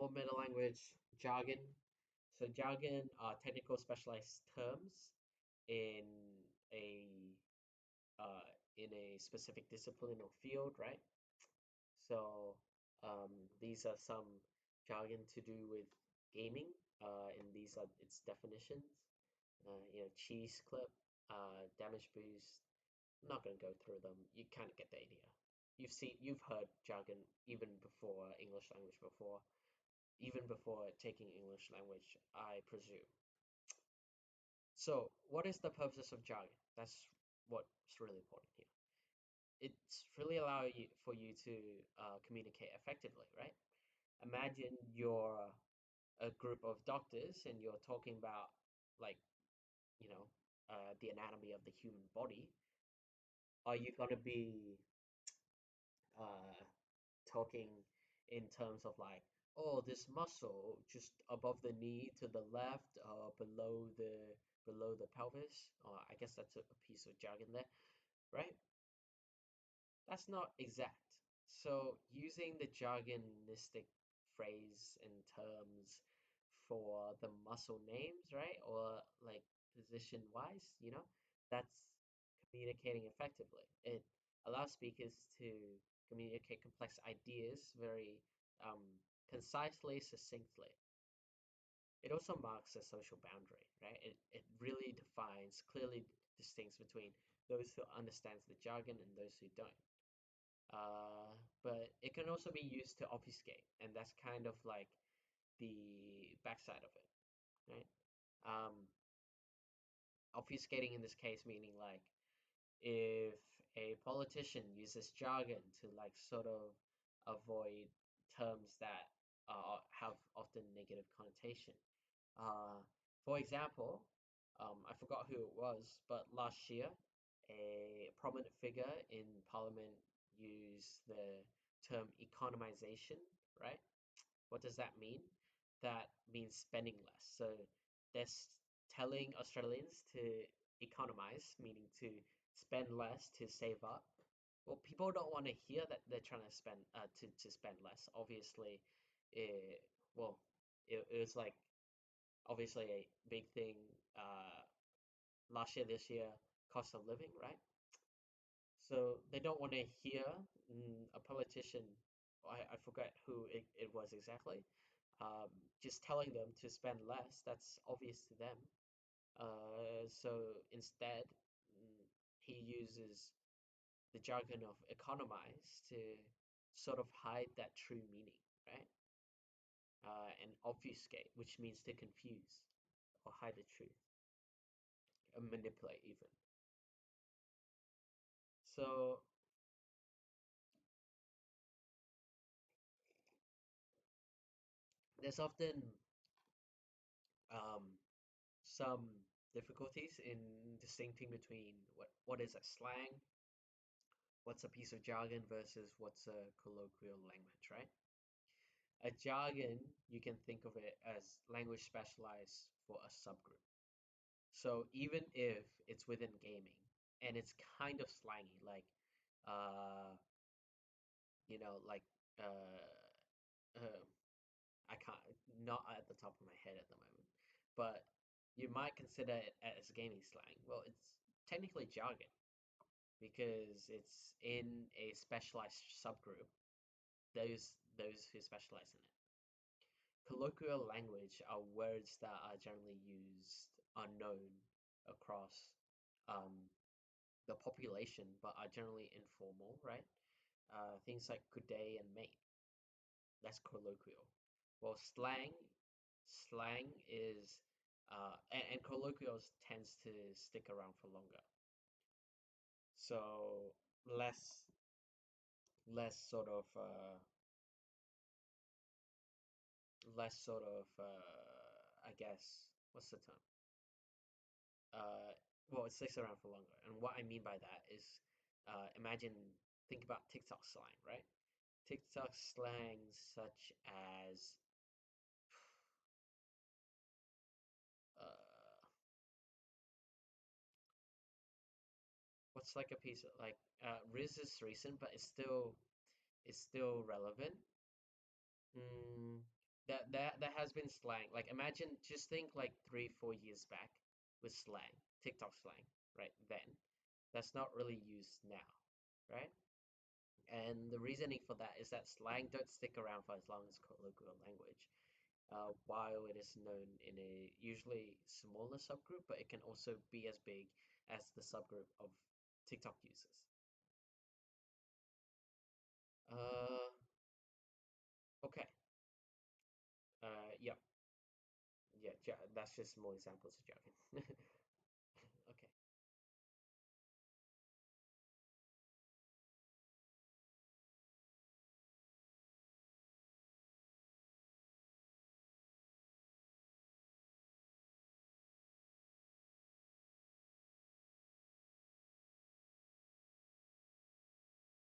or meta language jargon. So jargon are technical specialized terms in a in a specific discipline or field, right? So these are some jargon to do with gaming, and these are its definitions. Cheese clip, damage boost. I'm not gonna go through them. You kind of get the idea. You've heard jargon even before English language before, even before taking English language, I presume. So, what is the purpose of jargon? That's what's really important here. It's really allow you for you to communicate effectively, right? Imagine you're a group of doctors and you're talking about like you know the anatomy of the human body. Are you gonna be uh, talking in terms of like, oh, this muscle just above the knee to the left, below the pelvis? Or I guess that's a piece of jargon there, right? That's not exact. So using the jargonistic phrase and terms for the muscle names, right? Or like position wise, that's communicating effectively. It allows speakers to communicate complex ideas very concisely, succinctly. It also marks a social boundary, right? It really defines, clearly distincts between those who understands the jargon and those who don't. But it can also be used to obfuscate, and that's kind of like the backside of it, right? Um, Obfuscating in this case meaning like if a politician uses jargon to like sort of avoid terms that have often negative connotation. Uh, for example, I forgot who it was, but last year, a prominent figure in Parliament used the term economization, right? What does that mean? That means spending less. So that's telling Australians to economize, meaning to spend less to save up. Well, people don't want to hear that they're trying to spend to spend less. Obviously, well, it was like obviously a big thing last year, this year, cost of living, right? So they don't want to hear a politician, I forget who it was exactly, just telling them to spend less. That's obvious to them. So instead, mm, he uses the jargon of economize to sort of hide that true meaning, right? And obfuscate, which means to confuse or hide the truth, or manipulate even. So there's often um, some difficulties in distincting between what is a slang, what's a piece of jargon versus what's a colloquial language, right? A jargon, you can think of it as language specialized for a subgroup. So even if it's within gaming and it's kind of slangy, like uh, like uh, uh I can't, not at the top of my head at the moment, but you might consider it as gaming slang. Well, it's technically jargon because it's in a specialized subgroup, those who specialize in it. Colloquial language are words that are generally used unknown across um, the population, but are generally informal, right? Things like good day and mate, that's colloquial. Well, slang is and colloquials tends to stick around for longer. So less less sort of I guess what's the term? Uh well, it sticks around for longer. And what I mean by that is imagine think about TikTok slang, right? TikTok slang such as uh what's like a piece of like Riz is recent, but it's still relevant. Mm, That has been slang. Like imagine, just think like 3, 4 years back with slang, TikTok slang, right? Then that's not really used now, right? And the reasoning for that is that slang don't stick around for as long as colloquial language. While it is known in a usually smaller subgroup, but it can also be as big as the subgroup of TikTok users. Uh, okay. Yeah, yeah. That's just more examples of jargon.